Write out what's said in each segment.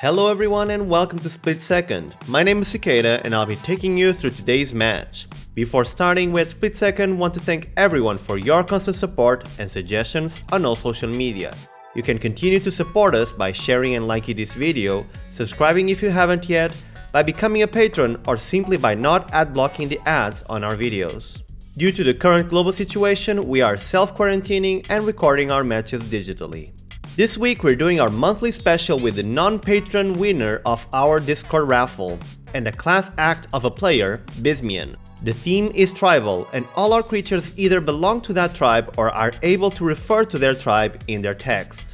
Hello everyone and welcome to SplitSecond. My name is Sequeira and I'll be taking you through today's match. Before starting with SplitSecond, want to thank everyone for your constant support and suggestions on all social media. You can continue to support us by sharing and liking this video, subscribing if you haven't yet, by becoming a patron, or simply by not ad-blocking the ads on our videos. Due to the current global situation, we are self-quarantining and recording our matches digitally. This week we're doing our monthly special with the non-patron winner of our Discord raffle, and a class act of a player, Bismian. The theme is tribal, and all our creatures either belong to that tribe or are able to refer to their tribe in their text.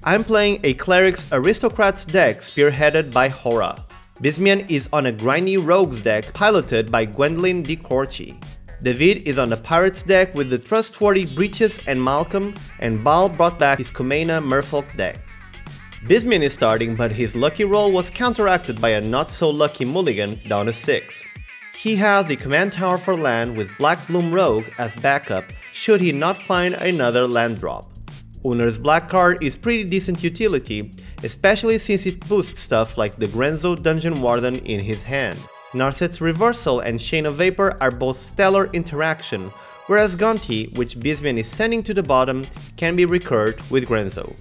I'm playing a clerics aristocrats deck spearheaded by Orah. Bismian is on a grindy rogues deck piloted by Gwendlyn de Corchi. David is on the pirates deck with the trustworthy Breeches and Malcolm, and Baal brought back his Kumena Merfolk deck. Bismian is starting, but his lucky roll was counteracted by a not so lucky mulligan down to 6. He has a command tower for land with Black Bloom Rogue as backup should he not find another land drop. Uner's black card is pretty decent utility, especially since it boosts stuff like the Grenzo Dungeon Warden in his hand. Narset's Reversal and Chain of Vapor are both stellar interaction, whereas Gonti, which Bismian is sending to the bottom, can be recurred with Grenzo.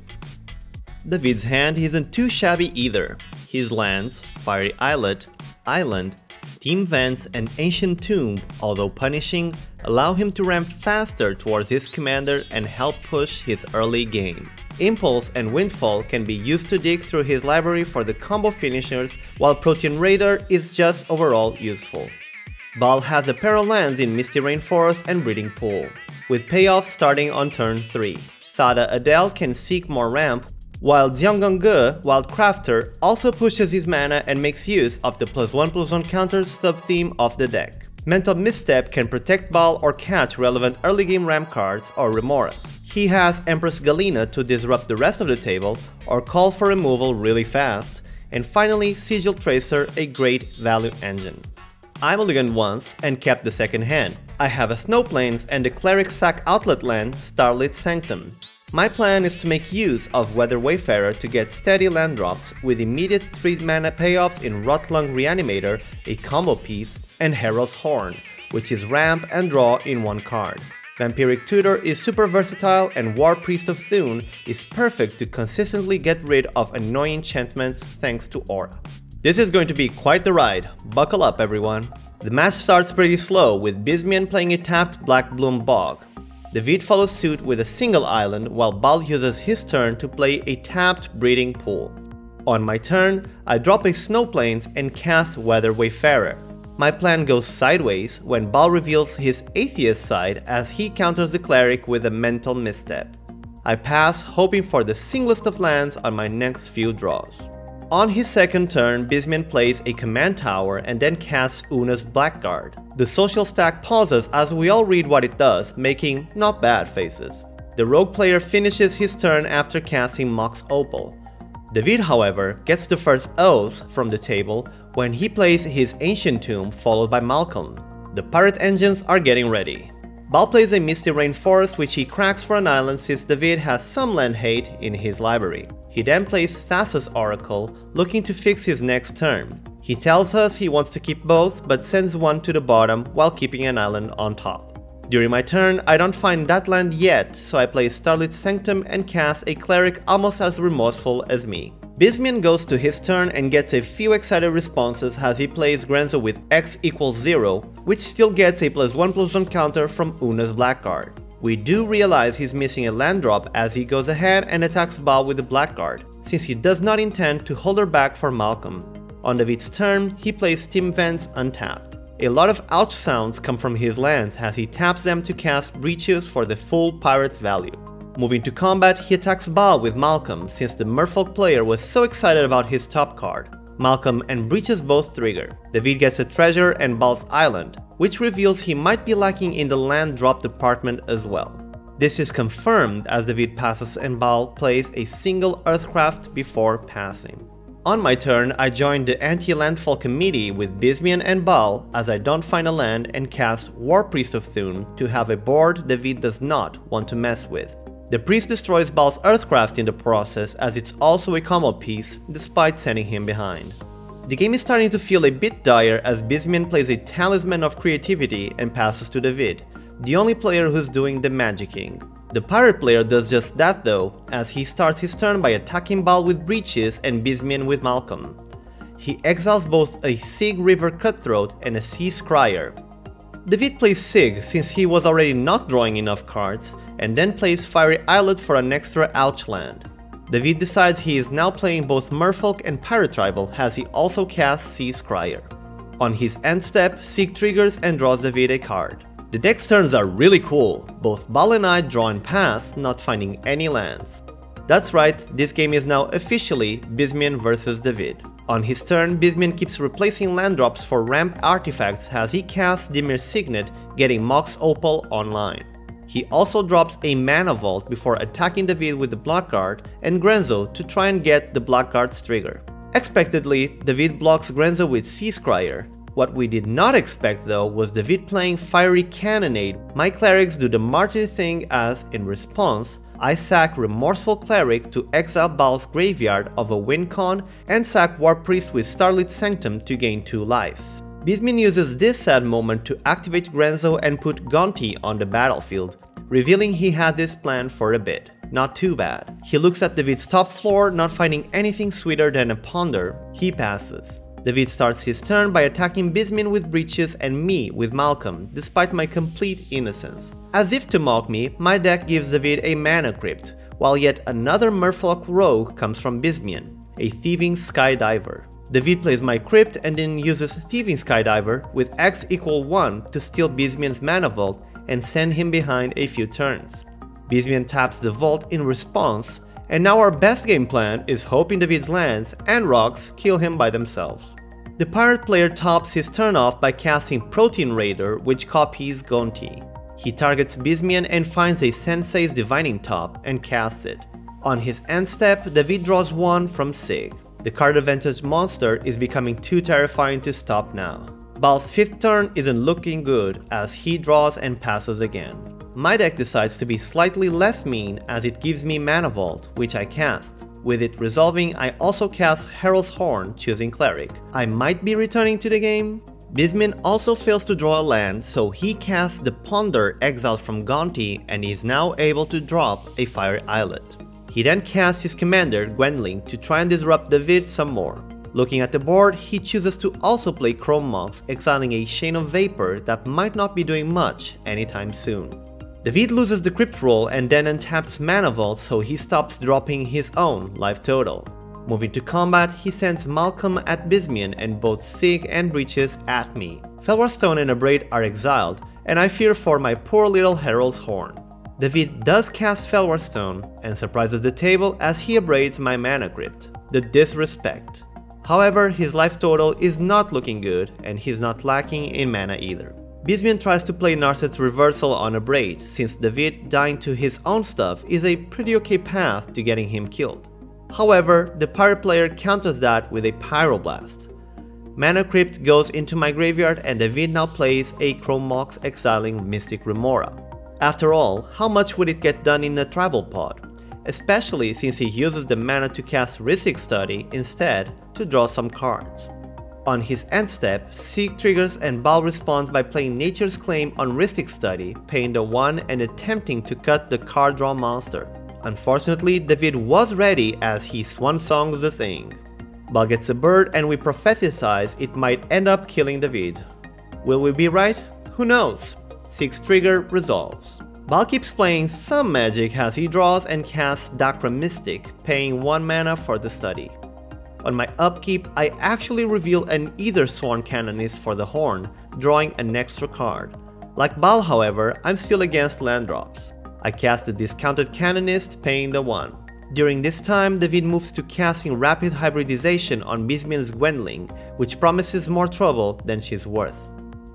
David's hand isn't too shabby either. His lands, Fiery Islet, Island, Steam Vents and Ancient Tomb, although punishing, allow him to ramp faster towards his commander and help push his early game. Impulse and Windfall can be used to dig through his library for the combo finishers, while Protean Raider is just overall useful. Baal has a pair of lands in Misty Rainforest and Breeding Pool, with payoff starting on turn 3. Thada Adele can seek more ramp, while Xiangongge, Wild Crafter, also pushes his mana and makes use of the +1/+1 counter sub-theme of the deck. Mental Misstep can protect Baal or catch relevant early game ramp cards or Remoras. He has Empress Galena to disrupt the rest of the table or call for removal really fast, and finally Sigil Tracer, a great value engine. I mulliganed once and kept the second hand. I have a Snowplains and the Cleric sack outlet land, Starlit Sanctum. My plan is to make use of Weather Wayfarer to get steady land drops with immediate 3 mana payoffs in Rotlung Reanimator, a combo piece, and Herald's Horn, which is ramp and draw in 1 card. Vampiric Tutor is super versatile, and War Priest of Thune is perfect to consistently get rid of annoying enchantments thanks to Orah. This is going to be quite the ride, buckle up everyone. The match starts pretty slow with Bismian playing a tapped Black Bloom Bog. David follows suit with a single island while Baal uses his turn to play a tapped Breeding Pool. On my turn, I drop a Snowplains and cast Weather Wayfarer. My plan goes sideways when Baal reveals his atheist side as he counters the cleric with a Mental Misstep. I pass, hoping for the singlest of lands on my next few draws. On his second turn, Bismian plays a command tower and then casts Una's Blackguard. The social stack pauses as we all read what it does, making not bad faces. The rogue player finishes his turn after casting Mox Opal. David, however, gets the first O's from the table when he plays his Ancient Tomb followed by Malcolm. The pirate engines are getting ready. Baal plays a Misty Rainforest which he cracks for an island since David has some land hate in his library. He then plays Thassa's Oracle, looking to fix his next turn. He tells us he wants to keep both but sends one to the bottom while keeping an island on top. During my turn, I don't find that land yet, so I play Starlit Sanctum and cast a cleric almost as remorseful as me. Bismian goes to his turn and gets a few excited responses as he plays Grenzo with X = 0, which still gets a +1/+1 counter from Una's Blackguard. We do realize he's missing a land drop as he goes ahead and attacks Baal with the Blackguard, since he does not intend to hold her back for Malcolm. On David's turn, he plays Steam Vents untapped. A lot of ouch sounds come from his lands as he taps them to cast Breeches for the full pirate's value. Moving to combat, he attacks Baal with Malcolm since the Merfolk player was so excited about his top card. Malcolm and Breeches both trigger. David gets a treasure and Baal's island, which reveals he might be lacking in the land drop department as well. This is confirmed as David passes and Baal plays a single Earthcraft before passing. On my turn, I join the anti-landfall committee with Bismian and Baal as I don't find a land and cast War Priest of Thune to have a board David does not want to mess with. The priest destroys Baal's Earthcraft in the process, as it's also a combo piece, despite sending him behind. The game is starting to feel a bit dire as Bismian plays a Talisman of Creativity and passes to David, the only player who's doing the magicking. The pirate player does just that though, as he starts his turn by attacking Baal with Breeches and Bismian with Malcolm. He exiles both a Sig River Cutthroat and a Sea Scryer. David plays Sig since he was already not drawing enough cards, and then plays Fiery Islet for an extra ouch land. David decides he is now playing both Merfolk and Pirate Tribal as he also casts Sea Scryer. On his end step, Sig triggers and draws David a card. The deck's turns are really cool, both Baal and I draw and pass, not finding any lands. That's right, this game is now officially Bismian vs David. On his turn, Bismian keeps replacing land drops for ramp artifacts as he casts Dimir Signet, getting Mox Opal online. He also drops a Mana Vault before attacking David with the Blockguard and Grenzo to try and get the Blockguard's trigger. Expectedly, David blocks Grenzo with Sea Scryer. What we did not expect though was David playing Fiery Cannonade. My clerics do the martyr thing as, in response, I sack Remorseful Cleric to exile Baal's Graveyard of a win con and sack War Priest with Starlit Sanctum to gain 2 life. Bismian uses this sad moment to activate Grenzo and put Gonti on the battlefield, revealing he had this plan for a bit. Not too bad. He looks at David's top floor, not finding anything sweeter than a Ponder. He passes. David starts his turn by attacking Bismian with Breeches and me with Malcolm, despite my complete innocence. As if to mock me, my deck gives David a Mana Crypt, while yet another Merfolk rogue comes from Bismian, a Thieving Skydiver. David plays my Crypt and then uses Thieving Skydiver with X = 1 to steal Bismian's Mana Vault and send him behind a few turns. Bismian taps the Vault in response, and now our best game plan is hoping David's lands and rocks kill him by themselves. The pirate player tops his turn off by casting Protein Raider, which copies Gonti. He targets Bismian and finds a Sensei's Divining Top and casts it. On his end step, David draws 1 from Sig. The card advantage monster is becoming too terrifying to stop now. Baal's 5th turn isn't looking good as he draws and passes again. My deck decides to be slightly less mean as it gives me Mana Vault, which I cast. With it resolving, I also cast Herald's Horn, choosing Cleric. I might be returning to the game. Bismian also fails to draw a land, so he casts the Ponder exiled from Gonti and is now able to drop a Fiery Islet. He then casts his commander, Gwendlyn, to try and disrupt David some more. Looking at the board, he chooses to also play Chrome Mox, exiling a Chain of Vapor that might not be doing much anytime soon. David loses the Crypt roll and then untaps Mana Vault, so he stops dropping his own life total. Moving to combat, he sends Malcolm at Bismian and both Sig and Breeches at me. Felwar Stone and Abrade are exiled, and I fear for my poor little Herald's Horn. David does cast Felwar Stone and surprises the table as he abrades my Mana Crypt. The disrespect. However, his life total is not looking good and he's not lacking in mana either. Bismian tries to play Narset's Reversal on Abrade, since David dying to his own stuff is a pretty okay path to getting him killed. However, the pirate player counters that with a Pyroblast. Mana Crypt goes into my graveyard and David now plays a Chrome Mox exiling Mystic Remora. After all, how much would it get done in a tribal pod? Especially since he uses the mana to cast Rhystic Study instead to draw some cards. On his end step, Sig triggers and Baal responds by playing Nature's Claim on Rhystic Study, paying the 1 and attempting to cut the card draw monster. Unfortunately, David was ready as he swan songs the thing. Baal gets a bird and we prophesize it might end up killing David. Will we be right? Who knows? Sig's trigger resolves. Baal keeps playing some magic as he draws and casts Dakra Mystic, paying 1 mana for the study. On my upkeep, I actually reveal an Either Sworn Canonist for the Horn, drawing an extra card. Like Baal, however, I'm still against land drops. I cast the Discounted Canonist, paying the 1. During this time, David moves to casting Rapid Hybridization on Bismian's Gwendlyn, which promises more trouble than she's worth.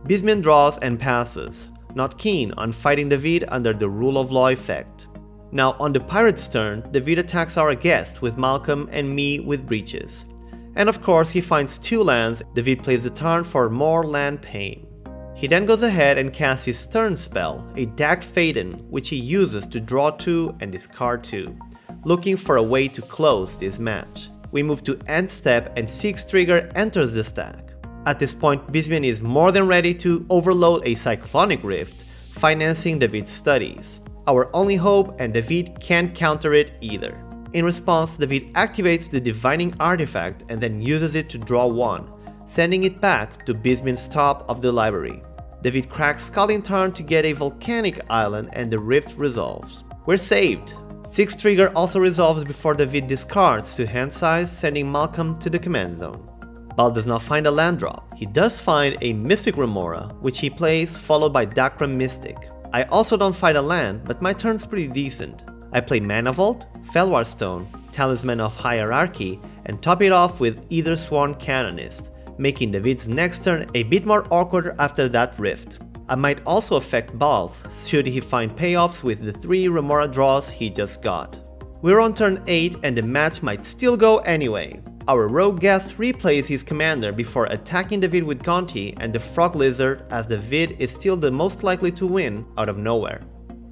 Bismian draws and passes, not keen on fighting David under the Rule of Law effect. Now on the pirate's turn, David attacks our guest with Malcolm and me with Breeches. And of course he finds 2 lands. David plays the turn for more land pain. He then goes ahead and casts his turn spell, a Dag Faden, which he uses to draw 2 and discard 2, looking for a way to close this match. We move to end step and Sequeira enters the stack. At this point, Bismian is more than ready to overload a Cyclonic Rift, financing David's studies. Our only hope, and David can't counter it either. In response, David activates the Divining Artifact and then uses it to draw 1, sending it back to Bismian's top of the library. David cracks Scalding Tarn to get a volcanic island and the rift resolves. We're saved! Sequeira also resolves before David discards to hand size, sending Malcolm to the command zone. Baal does not find a land drop. He does find a Mystic Remora, which he plays, followed by Dakra Mystic. I also don't find a land, but my turn's pretty decent. I play Mana Vault, Felwar Stone, Talisman of Hierarchy, and top it off with either Sworn Canonist, making David's next turn a bit more awkward after that rift. I might also affect Baal's, should he find payoffs with the 3 Remora draws he just got. We're on turn 8 and the match might still go anyway. Our rogue guest replays his commander before attacking David with Gonti and the Frog Lizard, as David is still the most likely to win out of nowhere.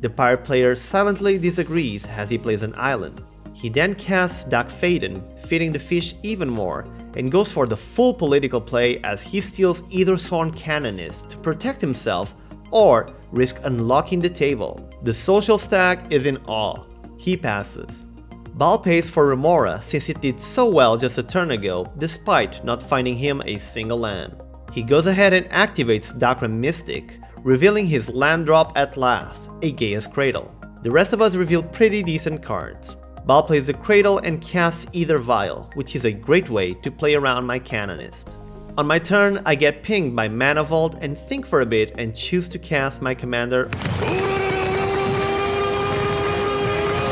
The pirate player silently disagrees as he plays an island. He then casts Dag Faden, feeding the fish even more, and goes for the full political play as he steals either Sworn Canonist to protect himself or risk unlocking the table. The social stack is in awe. He passes. Baal pays for Remora since it did so well just a turn ago despite not finding him a single land. He goes ahead and activates Dakra Mystic, revealing his land drop at last, a Gaia's Cradle. The rest of us reveal pretty decent cards. Baal plays the Cradle and casts Either Vial, which is a great way to play around my Canonist. On my turn, I get pinged by Mana Vault and think for a bit and choose to cast my commander.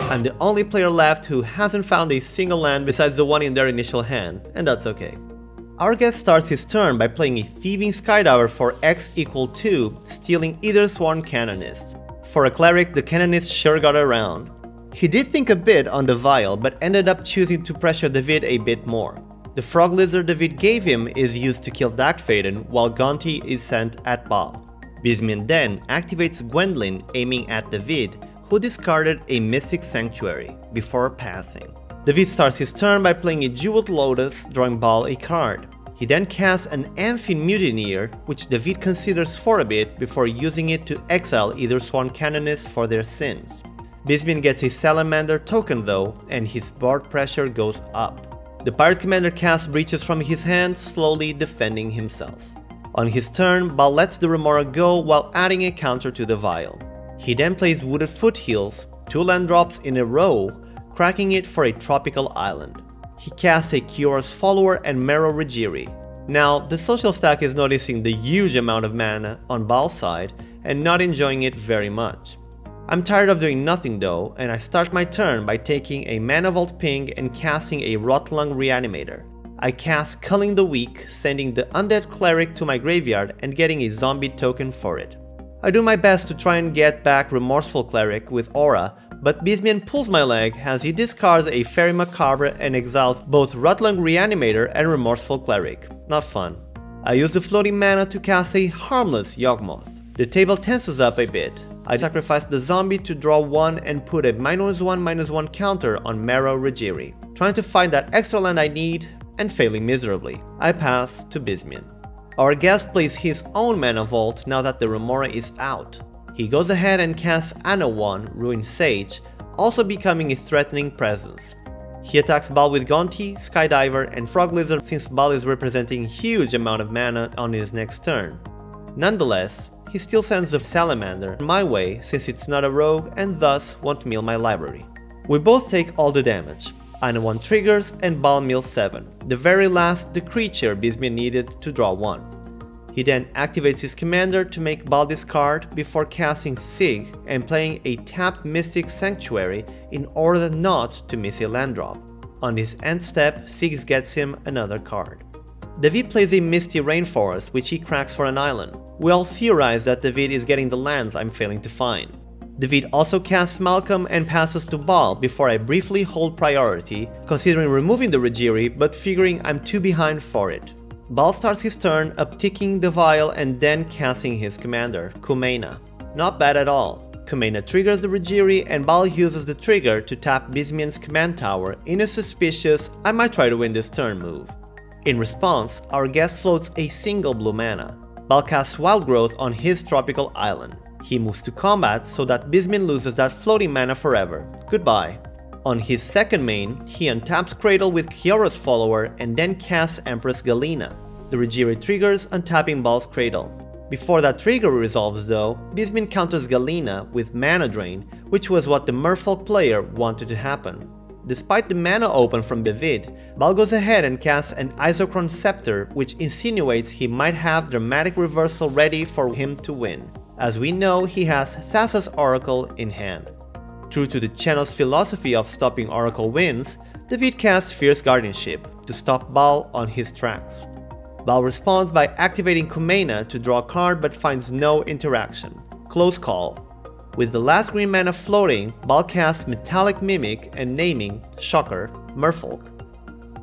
I'm the only player left who hasn't found a single land besides the one in their initial hand, and that's okay. Our guest starts his turn by playing a Thieving Skydiver for X = 2, stealing either Sworn Canonist. For a cleric, the Canonist sure got around. He did think a bit on the Vial, but ended up choosing to pressure David a bit more. The Frog Lizard David gave him is used to kill Dag Faden, while Gonti is sent at Baal. Bismian then activates Gwendlyn, aiming at David, who discarded a Mystic Sanctuary before passing. David starts his turn by playing a Jeweled Lotus, drawing Baal a card. He then casts an Amphi Mutineer, which David considers for a bit before using it to exile either Sworn Canonists for their sins. Bismian gets a Salamander token though, and his board pressure goes up. The pirate commander casts Breeches from his hand, slowly defending himself. On his turn, Baal lets the Remora go while adding a counter to the Vial. He then plays Wooded Foothills, 2 land drops in a row, cracking it for a tropical island. He casts a Kiora's Follower and Mero Regiri. Now, the social stack is noticing the huge amount of mana on Baal's side and not enjoying it very much. I'm tired of doing nothing though, and I start my turn by taking a Mana Vault ping and casting a Rotlung Reanimator. I cast Culling the Weak, sending the Undead Cleric to my graveyard and getting a zombie token for it. I do my best to try and get back Remorseful Cleric with Orah, but Bismian pulls my leg as he discards a Fairy Macabre and exiles both Rotlung Reanimator and Remorseful Cleric. Not fun. I use the floating mana to cast a harmless Yawgmoth. The table tenses up a bit. I sacrifice the zombie to draw 1 and put a -1/-1 counter on Mero Regiri, trying to find that extra land I need and failing miserably. I pass to Bismian. Our guest plays his own Mana Vault now that the Remora is out. He goes ahead and casts Anawan, Ruined Sage, also becoming a threatening presence. He attacks Baal with Gonti, Skydiver, and Frog Lizard since Baal is representing a huge amount of mana on his next turn. Nonetheless, he still sends the Salamander my way since it's not a rogue and thus won't mill my library. We both take all the damage. Anawan triggers and Baal mills 7, the very last the creature Bismian needed to draw 1. He then activates his commander to make Baal discard before casting Sig and playing a tapped Mystic Sanctuary in order not to miss a land drop. On his end step, Sig gets him another card. David plays a Misty Rainforest, which he cracks for an island. We all theorize that David is getting the lands I'm failing to find. David also casts Malcolm and passes to Baal before I briefly hold priority, considering removing the Regiri but figuring I'm too behind for it. Baal starts his turn upticking the vial and then casting his commander, Kumena. Not bad at all. Kumena triggers the Rejiri and Baal uses the trigger to tap Bismian's command tower in a suspicious "I might try to win this turn" move. In response, our guest floats a single blue mana. Baal casts Wild Growth on his tropical island. He moves to combat so that Bismian loses that floating mana forever. Goodbye. On his second main, he untaps Cradle with Kiora's follower and then casts Empress Galena. The Rejiri triggers, untapping Baal's Cradle. Before that trigger resolves though, Bismian counters Galena with Mana Drain, which was what the Merfolk player wanted to happen. Despite the mana open from Bevid, Baal goes ahead and casts an Isochron Scepter, which insinuates he might have Dramatic Reversal ready for him to win. As we know, he has Thassa's Oracle in hand. True to the channel's philosophy of stopping Oracle wins, Bevid casts Fierce Guardianship to stop Baal on his tracks. Baal responds by activating Kumena to draw a card but finds no interaction. Close call. With the last green mana floating, Baal casts Metallic Mimic and naming, shocker, Merfolk.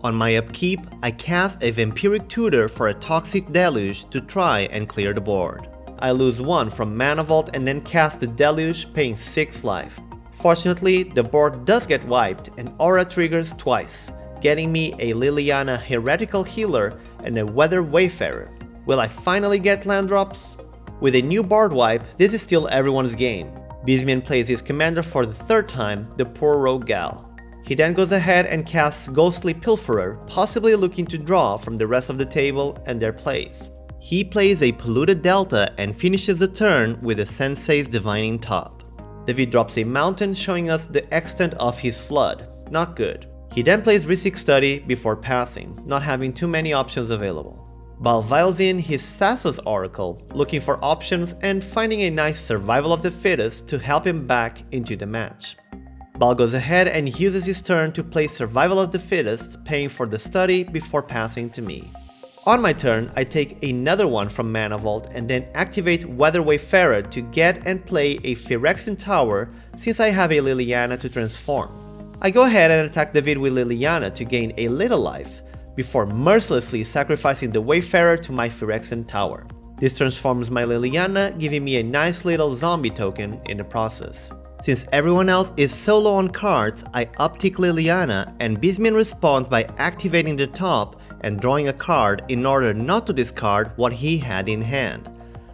On my upkeep, I cast a Vampiric Tutor for a Toxic Deluge to try and clear the board. I lose 1 from Mana Vault and then cast the Deluge, paying 6 life. Fortunately, the board does get wiped and Orah triggers twice, getting me a Liliana Heretical Healer and a Weather Wayfarer. Will I finally get land drops? With a new board wipe, this is still everyone's game. Bismian plays his commander for the 3rd time, the poor rogue Gal. He then goes ahead and casts Ghostly Pilferer, possibly looking to draw from the rest of the table and their plays. He plays a Polluted Delta and finishes the turn with a Sensei's Divining Top. David drops a mountain showing us the extent of his flood. Not good. He then plays Risic Study before passing, not having too many options available. Baal vials in his Thassa's Oracle, looking for options and finding a nice Survival of the Fittest to help him back into the match. Baal goes ahead and uses his turn to play Survival of the Fittest, paying for the study before passing to me. On my turn, I take another one from Mana Vault and then activate Weather Wayfarer to get and play a Phyrexian Tower since I have a Liliana to transform. I go ahead and attack David with Liliana to gain a little life, before mercilessly sacrificing the Wayfarer to my Phyrexian Tower. This transforms my Liliana, giving me a nice little zombie token in the process. Since everyone else is so low on cards, I uptick Liliana and Bismian responds by activating the top and drawing a card in order not to discard what he had in hand.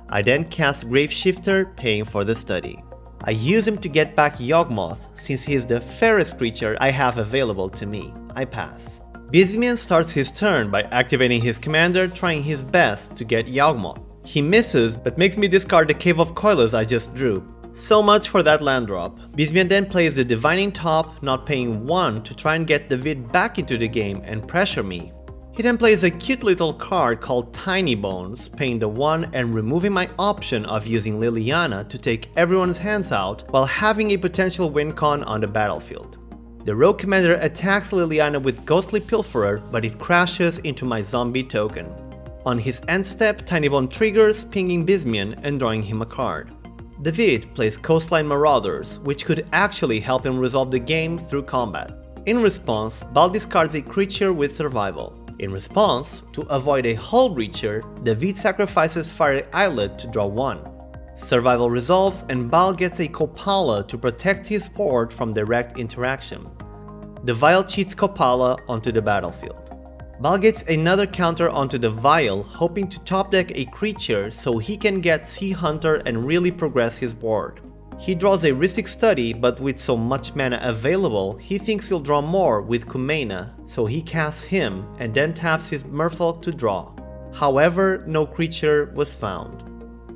I then cast Graveshifter, paying for the study. I use him to get back Yawgmoth, since he is the fairest creature I have available to me. I pass. Bismian starts his turn by activating his commander, trying his best to get Yawgmoth. He misses, but makes me discard the Cave of Coilers I just drew. So much for that land drop. Bismian then plays the Divining Top, not paying 1 to try and get David back into the game and pressure me. He then plays a cute little card called Tiny Bones, paying the 1 and removing my option of using Liliana to take everyone's hands out while having a potential win con on the battlefield. The rogue commander attacks Liliana with Ghostly Pilferer, but it crashes into my zombie token. On his end step, Tiny Bone triggers, pinging Bismian and drawing him a card. David plays Coastline Marauders, which could actually help him resolve the game through combat. In response, Baal discards a creature with survival. In response, to avoid a Hull Breacher, David sacrifices Fiery Islet to draw 1. Survival resolves and Baal gets a Kopala to protect his board from direct interaction. The Vial cheats Kopala onto the battlefield. Baal gets another counter onto the Vial, hoping to top deck a creature so he can get Sea Hunter and really progress his board. He draws a Risic Study, but with so much mana available, he thinks he'll draw more with Kumena, so he casts him and then taps his Merfolk to draw. However, no creature was found.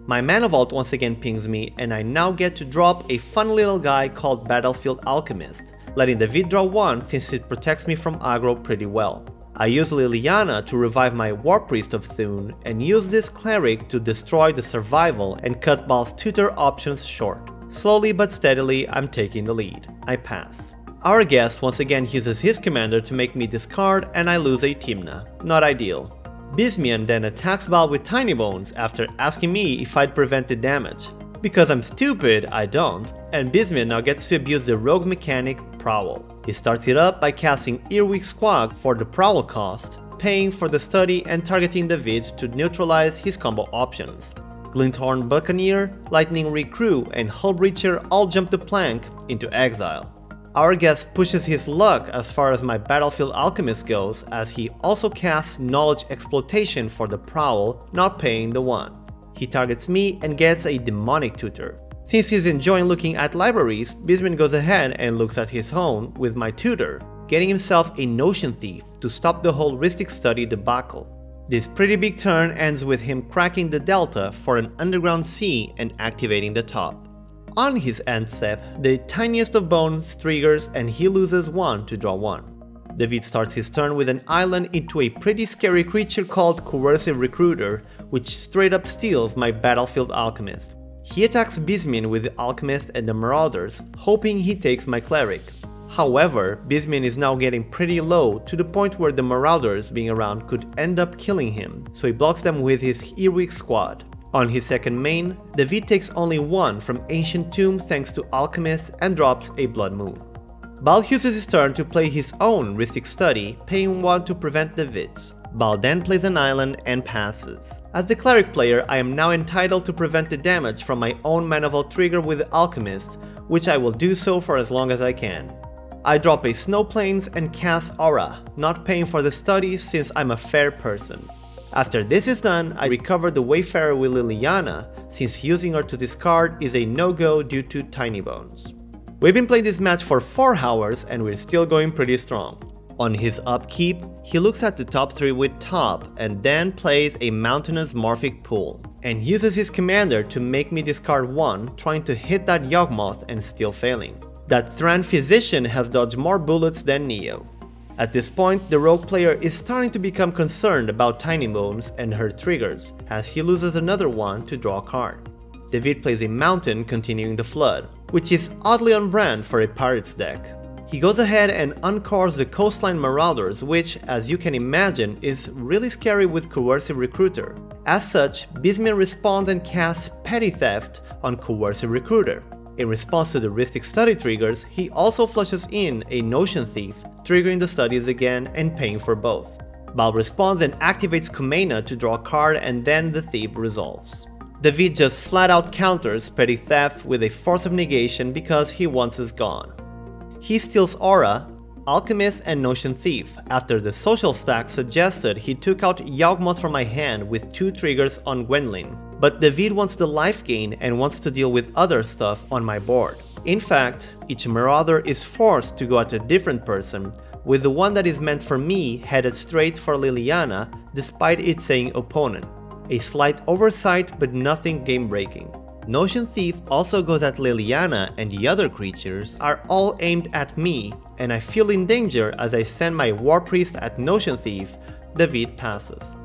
My Mana Vault once again pings me, and I now get to drop a fun little guy called Battlefield Alchemist, letting David draw 1 since it protects me from aggro pretty well. I use Liliana to revive my War Priest of Thune and use this cleric to destroy the survival and cut Baal's tutor options short. Slowly but steadily, I'm taking the lead. I pass. Our guest once again uses his commander to make me discard and I lose a Timna. Not ideal. Bismian then attacks Baal with Tiny Bones after asking me if I'd prevented damage. Because I'm stupid, I don't, and Bismian now gets to abuse the rogue mechanic Prowl. He starts it up by casting Earwig Squawk for the Prowl cost, paying for the study and targeting David to neutralize his combo options. Glinthorn Buccaneer, Lightning Recrew, and Hullbreacher all jump the plank into exile. Our guest pushes his luck as far as my Battlefield Alchemist goes, as he also casts Knowledge Exploitation for the Prowl, not paying the 1. He targets me and gets a Demonic Tutor. Since he's enjoying looking at libraries, Bisman goes ahead and looks at his own with my tutor, getting himself a Notion Thief to stop the whole Rhystic Study debacle. This pretty big turn ends with him cracking the Delta for an Underground Sea and activating the top. On his end step, the tiniest of bones triggers and he loses 1 to draw 1. David starts his turn with an island into a pretty scary creature called Coercive Recruiter, which straight up steals my Battlefield Alchemist. He attacks Bisman with the Alchemist and the Marauders, hoping he takes my Cleric. However, Bisman is now getting pretty low to the point where the Marauders being around could end up killing him, so he blocks them with his heroic squad. On his second main, David takes only 1 from Ancient Tomb thanks to Alchemist and drops a Blood Moon. Baal uses his turn to play his own Rhystic Study, paying 1 to prevent David's. Baal then plays an island and passes. As the Cleric player, I am now entitled to prevent the damage from my own Mana Vault trigger with the Alchemist, which I will do so for as long as I can. I drop a Snow Plains and cast Orah, not paying for the studies since I'm a fair person. After this is done, I recover the Wayfarer with Liliana, since using her to discard is a no-go due to Tiny Bones. We've been playing this match for 4 hours and we're still going pretty strong. On his upkeep, he looks at the top 3 with top and then plays a Mountainous Morphic Pool, and uses his commander to make me discard 1, trying to hit that Yawgmoth and still failing. That Thran Physician has dodged more bullets than Neo. At this point, the rogue player is starting to become concerned about Tiny Bones and her triggers, as he loses another 1 to draw a card. David plays a mountain continuing the flood, which is oddly on brand for a pirates deck. He goes ahead and uncores the Coastline Marauders, which, as you can imagine, is really scary with Coercive Recruiter. As such, Bisman responds and casts Petty Theft on Coercive Recruiter. In response to the Rhystic Study triggers, he also flushes in a Notion Thief, triggering the studies again and paying for both. Baal responds and activates Kumena to draw a card, and then the Thief resolves. David just flat out counters Petty Theft with a Force of Negation because he wants us gone. He steals Orah, Alchemist, and Notion Thief after the social stack suggested he took out Yawgmoth from my hand with 2 triggers on Gwendlyn, but David wants the life gain and wants to deal with other stuff on my board. In fact, each Marauder is forced to go at a different person, with the one that is meant for me headed straight for Liliana despite it saying opponent. A slight oversight but nothing game breaking. Notion Thief also goes at Liliana, and the other creatures are all aimed at me, and I feel in danger as I send my War Priest at Notion Thief. David passes.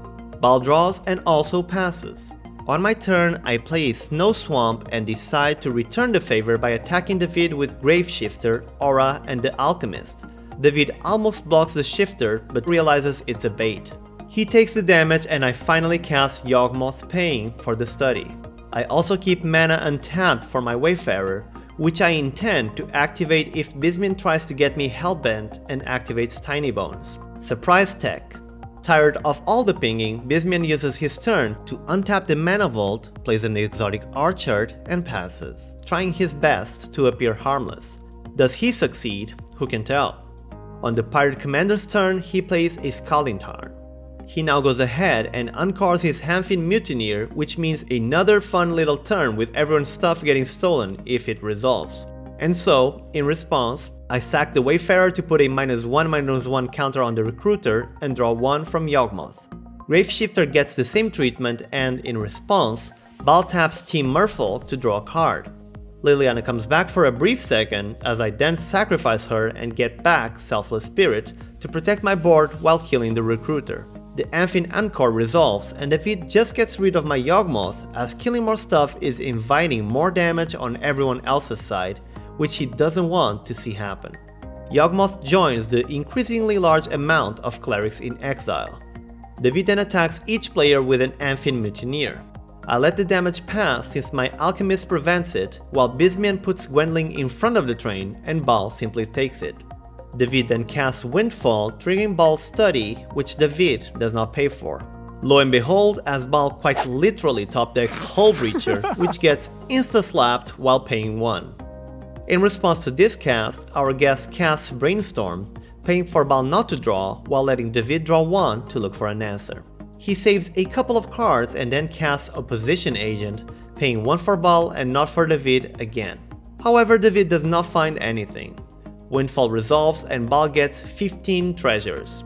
Baal draws and also passes. On my turn, I play a Snow Swamp and decide to return the favor by attacking David with Graveshifter, Orah, and the Alchemist. David almost blocks the shifter but realizes it's a bait. He takes the damage and I finally cast Yawgmoth, paying for the study. I also keep mana untapped for my Wayfarer, which I intend to activate if Bisman tries to get me Hellbent and activates Tiny Bones. Surprise tech. Tired of all the pinging, Bisman uses his turn to untap the Mana Vault, plays an exotic Archard, and passes, trying his best to appear harmless. Does he succeed? Who can tell? On the Pirate Commander's turn, he plays a Scalding Tarn. He now goes ahead and uncores his Hamfin Mutineer, which means another fun little turn with everyone's stuff getting stolen if it resolves. And so, in response, I sack the Wayfarer to put a -1/-1 counter on the Recruiter and draw 1 from Yawgmoth. Graveshifter gets the same treatment, and in response, Baal taps Team Merfolk to draw a card. Liliana comes back for a brief second as I then sacrifice her and get back Selfless Spirit to protect my board while killing the Recruiter. The Amphin Encore resolves and David just gets rid of my Yawgmoth, as killing more stuff is inviting more damage on everyone else's side, which he doesn't want to see happen. Yawgmoth joins the increasingly large amount of clerics in exile. David then attacks each player with an Amphin Mutineer. I let the damage pass since my Alchemist prevents it, while Bisman puts Gwendlyn in front of the train and Baal simply takes it. David then casts Windfall, triggering Baal's study, which David does not pay for. Lo and behold, as Baal quite literally top decks Hullbreacher, which gets insta-slapped while paying 1. In response to this cast, our guest casts Brainstorm, paying for Baal not to draw while letting David draw 1 to look for an answer. He saves a couple of cards and then casts Opposition Agent, paying 1 for Baal and not for David again. However, David does not find anything. Windfall resolves and Baal gets 15 treasures.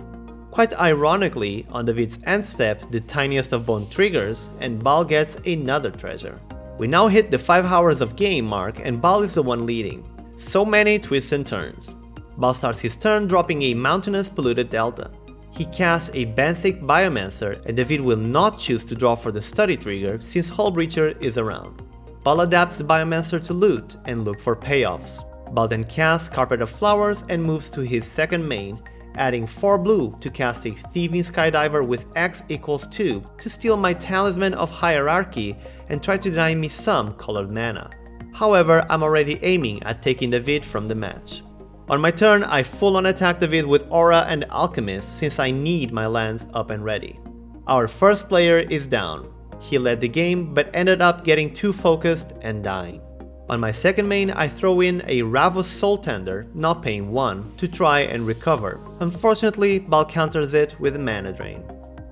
Quite ironically, on David's end step, the tiniest of bone triggers, and Baal gets another treasure. We now hit the 5 hours of game mark and Baal is the one leading. So many twists and turns. Baal starts his turn dropping a mountainous polluted delta. He casts a benthic Biomancer and David will not choose to draw for the study trigger since Hullbreacher is around. Baal adapts the Biomancer to loot and look for payoffs. Baal then casts Carpet of Flowers and moves to his second main, adding 4 blue to cast a Thieving Skydiver with X equals 2 to steal my Talisman of Hierarchy and try to deny me some colored mana. However, I'm already aiming at taking David from the match. On my turn, I full-on attack David with Orah and Alchemist since I need my lands up and ready. Our first player is down. He led the game but ended up getting too focused and dying. On my second main, I throw in a Ravos Soul Tender, not paying 1, to try and recover. Unfortunately, Baal counters it with a mana drain.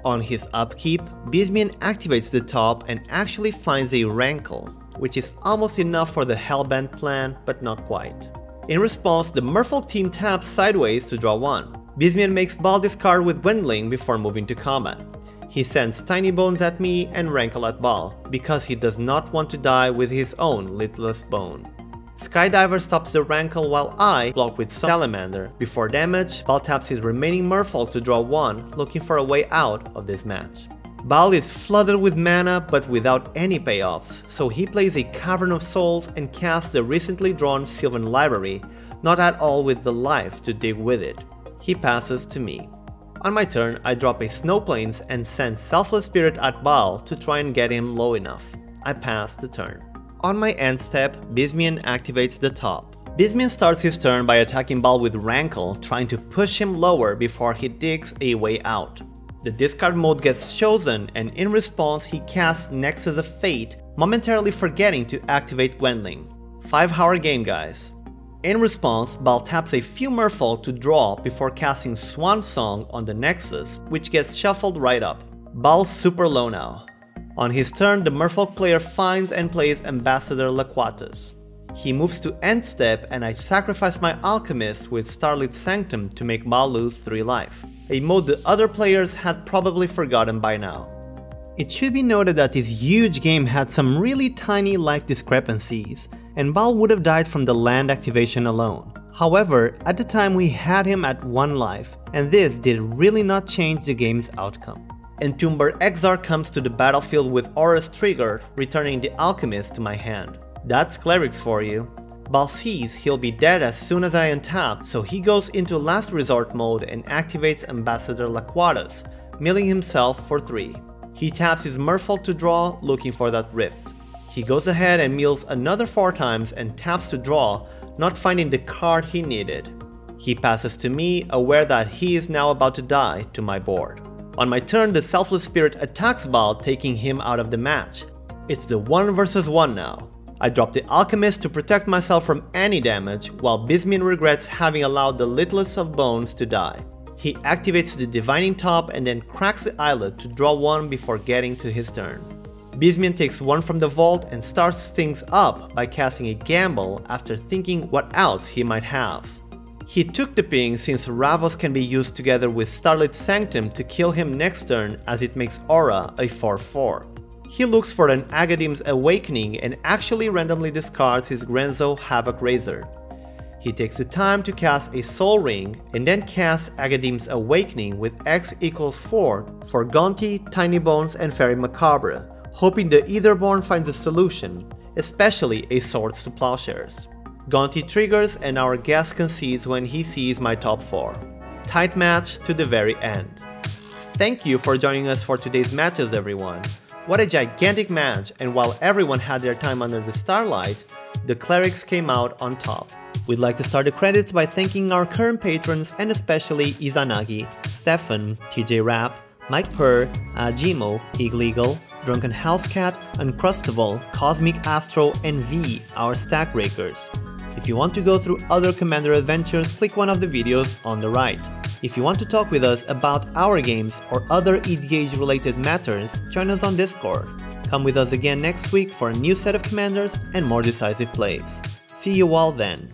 On his upkeep, Bismian activates the top and actually finds a Rankle, which is almost enough for the Hellbent plan, but not quite. In response, the Merfolk team taps sideways to draw 1. Bismian makes Baal discard with Gwendlyn before moving to combat. He sends Tiny Bones at me and Rankle at Baal, because he does not want to die with his own Littlest Bone. Skydiver stops the Rankle while I block with Salamander. Before damage, Baal taps his remaining Merfolk to draw 1, looking for a way out of this match. Baal is flooded with mana but without any payoffs, so he plays a Cavern of Souls and casts the recently drawn Sylvan Library, not at all with the life to dig with it. He passes to me. On my turn, I drop a Snow Plains and send Selfless Spirit at Baal to try and get him low enough. I pass the turn. On my end step, Bismian activates the top. Bismian starts his turn by attacking Baal with Rankle, trying to push him lower before he digs a way out. The discard mode gets chosen and in response he casts Nexus of Fate, momentarily forgetting to activate Gwendlyn. 5-hour game, guys. In response, Baal taps a few Merfolk to draw before casting Swan Song on the Nexus, which gets shuffled right up. Baal's super low now. On his turn, the Merfolk player finds and plays Ambassador Laquatus. He moves to end step and I sacrifice my Alchemist with Starlit Sanctum to make Baal lose 3 life, a mode the other players had probably forgotten by now. It should be noted that this huge game had some really tiny life discrepancies, and Baal would have died from the land activation alone. However, at the time we had him at 1 life, and this did really not change the game's outcome. Entombed Exarch comes to the battlefield with Orah's trigger, returning the Alchemist to my hand. That's clerics for you. Baal sees he'll be dead as soon as I untap, so he goes into last resort mode and activates Ambassador Laquatus, milling himself for 3. He taps his Merfolk to draw, looking for that rift. He goes ahead and mills another 4 times and taps to draw, not finding the card he needed. He passes to me, aware that he is now about to die to my board. On my turn, the Selfless Spirit attacks Baal, taking him out of the match. It's the 1 versus 1 now. I drop the Alchemist to protect myself from any damage, while Bismian regrets having allowed the Littlest of Bones to die. He activates the Divining Top and then cracks the Islet to draw 1 before getting to his turn. Bismian takes 1 from the vault and starts things up by casting a Gamble after thinking what else he might have. He took the ping since Ravos can be used together with Starlit Sanctum to kill him next turn as it makes Orah a 4/4. He looks for an Agadim's Awakening and actually randomly discards his Grenzo Havoc Razor. He takes the time to cast a Soul Ring and then casts Agadim's Awakening with X equals 4 for Gonti, Tiny Bones and Fairy Macabre, hoping the Etherborn finds a solution, especially a Swords to Plowshares. Gonti triggers and our guest concedes when he sees my top 4. Tight match to the very end. Thank you for joining us for today's matches, everyone. What a gigantic match, and while everyone had their time under the starlight, the clerics came out on top. We'd like to start the credits by thanking our current patrons and especially Izanagi, Stefan, TJ Rap, Mike Purr, Ajimo, Iglegal, Drunken Housecat, Uncrustable, Cosmic Astro, and V, our stack breakers. If you want to go through other Commander adventures, click one of the videos on the right. If you want to talk with us about our games or other EDH related matters, join us on Discord. Come with us again next week for a new set of Commanders and more decisive plays. See you all then.